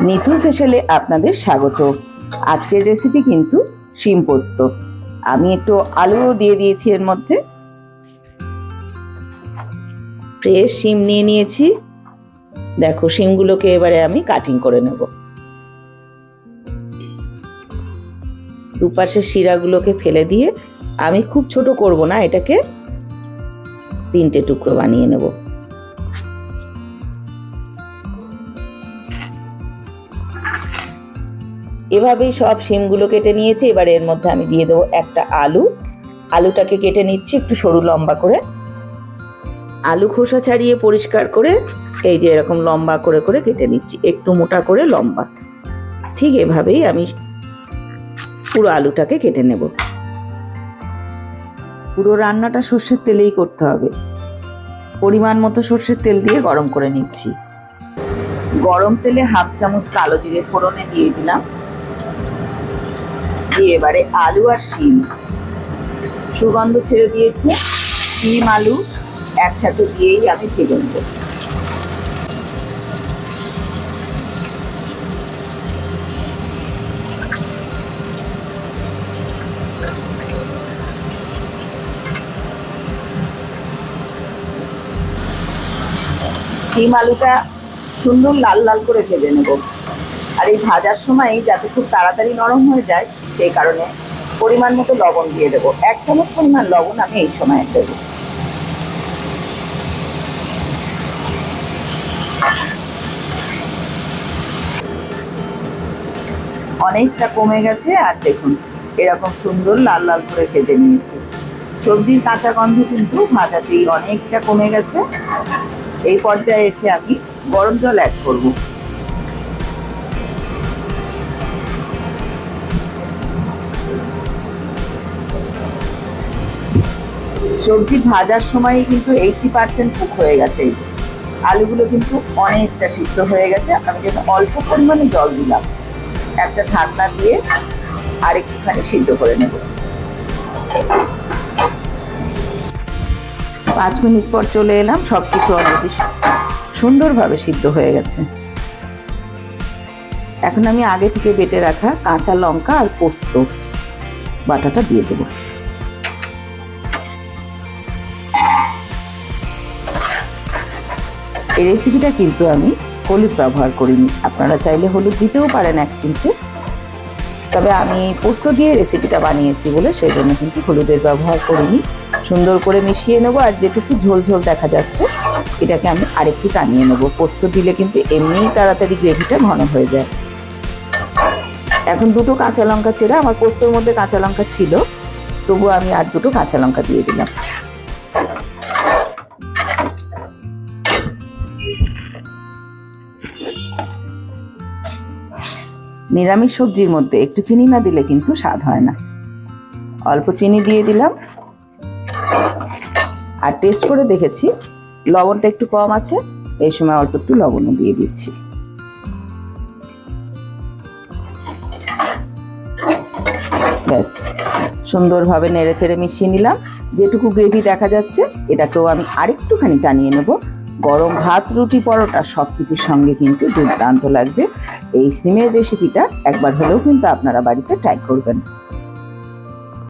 নিথু স্পেশালে আপনাদের স্বাগত। আজকের রেসিপি কিন্তু শিম পোস্ত। আমি একটু আলুও দিয়ে দিয়েছি এর মধ্যে। ফ্রেশ শিম নিয়ে নিয়েছি। দেখো, শিমগুলোকে এবারে আমি কাটিং করে নেব। দুপাশের শিরাগুলোকে ফেলে দিয়ে আমি খুব ছোট করব না, এটাকে 3টে টুকরো বানিয়ে নেব। এভাবেই সব শিমগুলো কেটে নিয়েছি। এবার এর মধ্যে আমি দিয়ে দেবো একটা আলু। আলুটাকে কেটে নিচ্ছি একটু সরু লম্বা করে। আলু খোসা ছাড়িয়ে পরিষ্কার করে এই যে এরকম লম্বা করে করে কেটে নিচ্ছি, একটু মোটা করে লম্বা। ঠিক এভাবেই আমি পুরো আলুটাকে কেটে নেব। পুরো রান্নাটা সর্ষের তেলেই করতে হবে। পরিমাণ মতো সর্ষের তেল দিয়ে গরম করে নিচ্ছি। গরম তেলে 1/2 চামচ কালো জিরে ফোড়নে দিয়ে দিলাম। দিয়ে এবারে আলু আর শিম সুগন্ধ ছেড়ে দিয়েছে। শিম আলু একসাথে দিয়েই আমি ভেজে নেব। শিম আলুটা সুন্দর লাল লাল করে ভেজে নেব। আর এই ভাজার সময় যাতে খুব তাড়াতাড়ি নরম হয়ে যায় সেই কারণে পরিমাণ মতো লবণ দিয়ে দেবো। 1 চামচ পরিমাণ লবণ আমি এই সময় দেবো। অনেকটা কমে গেছে, আর দেখুন এরকম সুন্দর লাল লাল করে ভেজে নিয়েছি। সবজির কাঁচা গন্ধ কিন্তু ভাজাতেই অনেকটা কমে গেছে। এই পর্যায়ে এসে আমি গরম জল অ্যাড করব। সবজি ভাজার সময় কিন্তু 80% কুক হয়ে গেছে। আলুগুলো কিন্তু অনেকটা সিদ্ধ হয়ে গেছে। আমি যেন অল্প পরিমাণে জল দিলাম, একটা ঢাকনা দিয়ে আর একটুখানি সিদ্ধ করে নেব। 5 মিনিট পর চলে এলাম। সবকিছু অলরেডি সুন্দরভাবে সিদ্ধ হয়ে গেছে। এখন আমি আগে থেকে বেটে রাখা কাঁচা লঙ্কা আর পোস্ত বাটাটা দিয়ে দেবো। এই রেসিপিটা কিন্তু আমি হলুদ ব্যবহার করিনি। আপনারা চাইলে হলুদ দিতেও পারেন 1 চিমটে, তবে আমি পোস্ত দিয়ে রেসিপিটা বানিয়েছি বলে সেই জন্য কিন্তু হলুদের ব্যবহার করিনি। সুন্দর করে মিশিয়ে নেবো। আর যেটুকু ঝোল ঝোল দেখা যাচ্ছে এটাকে আমি আরেকটু টানিয়ে নেবো। পোস্ত দিলে কিন্তু এমনিই তাড়াতাড়ি গ্রেভিটা ঘন হয়ে যায়। এখন 2টো কাঁচা লঙ্কা চেরা, আমার পোস্তর মধ্যে কাঁচা লঙ্কা ছিল, তবু আমি আর 2টো কাঁচা লঙ্কা দিয়ে দিলাম। নিরামিষ সবজির মধ্যে একটু চিনি না দিলে কিন্তু স্বাদ হয় না। অল্প চিনি দিয়ে দিলাম। আর টেস্ট করে দেখেছি লবণটা একটু কম আছে, এই সময় অল্প একটু লবণও দিয়ে দিচ্ছি। ব্যাস, সুন্দরভাবে নেড়ে চেড়ে মিশিয়ে নিলাম। যেটুকু গ্রেভি দেখা যাচ্ছে এটাকেও আমি আরেকটুখানি টানিয়ে নেব। গরম ভাত, রুটি, পরোটা সবকিছুর সঙ্গে কিন্তু দুর্দান্ত লাগবে। এই শিমের রেসিপিটা একবার হলেও কিন্তু আপনারা বাড়িতে ট্রাই করবেন।